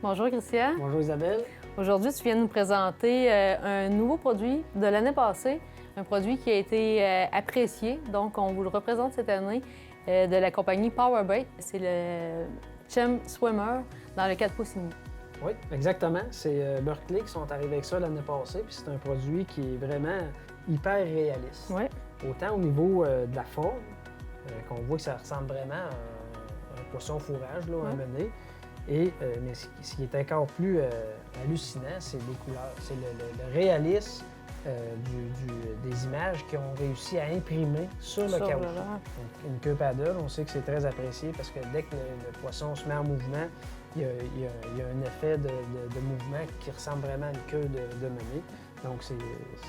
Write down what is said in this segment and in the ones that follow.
Bonjour Christian. Bonjour Isabelle. Aujourd'hui, tu viens nous présenter un nouveau produit de l'année passée, un produit qui a été apprécié, donc on vous le représente cette année, de la compagnie Powerbait. C'est le Chem Swimmer dans le 4 pouces et demi. Oui, exactement. C'est Berkeley qui sont arrivés avec ça l'année passée, puis c'est un produit qui est vraiment hyper réaliste. Oui. Autant au niveau de la forme, qu'on voit que ça ressemble vraiment à un poisson fourrage, là, un mené. Mais ce qui est encore plus hallucinant, c'est les couleurs. C'est le réalisme des images qu'ils ont réussi à imprimer sur le caoutchouc. Donc, une queue paddle, on sait que c'est très apprécié parce que dès que le poisson se met en mouvement, il y a un effet de mouvement qui ressemble vraiment à une queue de menée. Donc,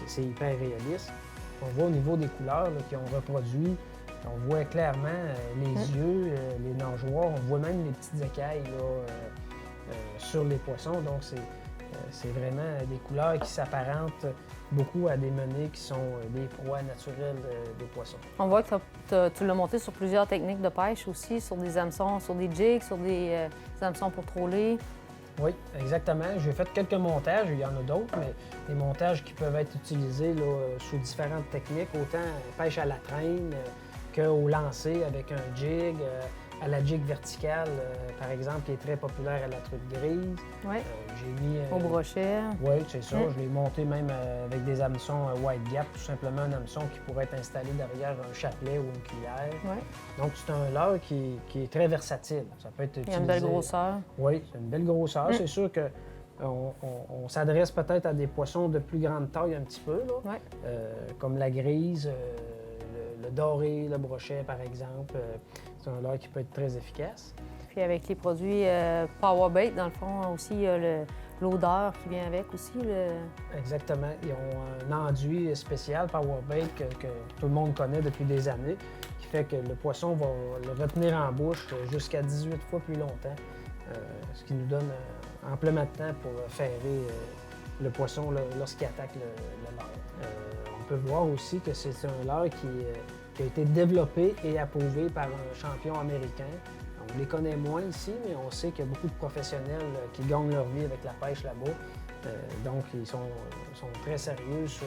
c'est hyper réaliste. On voit au niveau des couleurs là, qu'ils ont reproduit. On voit clairement les yeux, les nageoires, on voit même les petites écailles là, sur les poissons. Donc, c'est vraiment des couleurs qui s'apparentent beaucoup à des menées qui sont des proies naturelles des poissons. On voit que tu l'as monté sur plusieurs techniques de pêche aussi, sur des hameçons, sur des jigs, sur des hameçons pour troller. Oui, exactement. J'ai fait quelques montages, il y en a d'autres, mais des montages qui peuvent être utilisés là, sous différentes techniques, autant pêche à la traîne, qu'au lancer avec un jig, à la jig verticale, par exemple, qui est très populaire à la truite grise. Oui. J'ai mis... Au brochet. Oui, c'est ça. Je l'ai monté même avec des hameçons white gap, tout simplement un hameçon qui pourrait être installé derrière un chapelet ou une cuillère. Oui. Donc, c'est un leurre qui est très versatile. Ça peut être utilisé... Il y a une belle grosseur. Oui, c'est une belle grosseur. C'est sûr que on s'adresse peut-être à des poissons de plus grande taille un petit peu, là, comme la grise, le doré, le brochet, par exemple. C'est un leurre qui peut être très efficace. Puis avec les produits Powerbait, dans le fond, aussi, il y a l'odeur qui vient avec aussi. Exactement. Ils ont un enduit spécial Powerbait que tout le monde connaît depuis des années, qui fait que le poisson va le retenir en bouche jusqu'à 18 fois plus longtemps, ce qui nous donne amplement de temps pour ferrer le poisson lorsqu'il attaque le leurre. On peut voir aussi que c'est un leurre qui a été développé et approuvé par un champion américain. On les connaît moins ici, mais on sait qu'il y a beaucoup de professionnels qui gagnent leur vie avec la pêche là-bas. Donc, ils sont très sérieux sur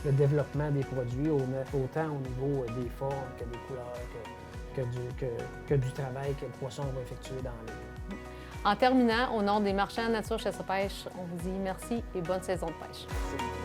le développement des produits, autant au niveau des formes que des couleurs, que du travail que le poisson va effectuer dans l'eau. En terminant, au nom des marchands Nature Chasse et Pêche, on vous dit merci et bonne saison de pêche. Merci.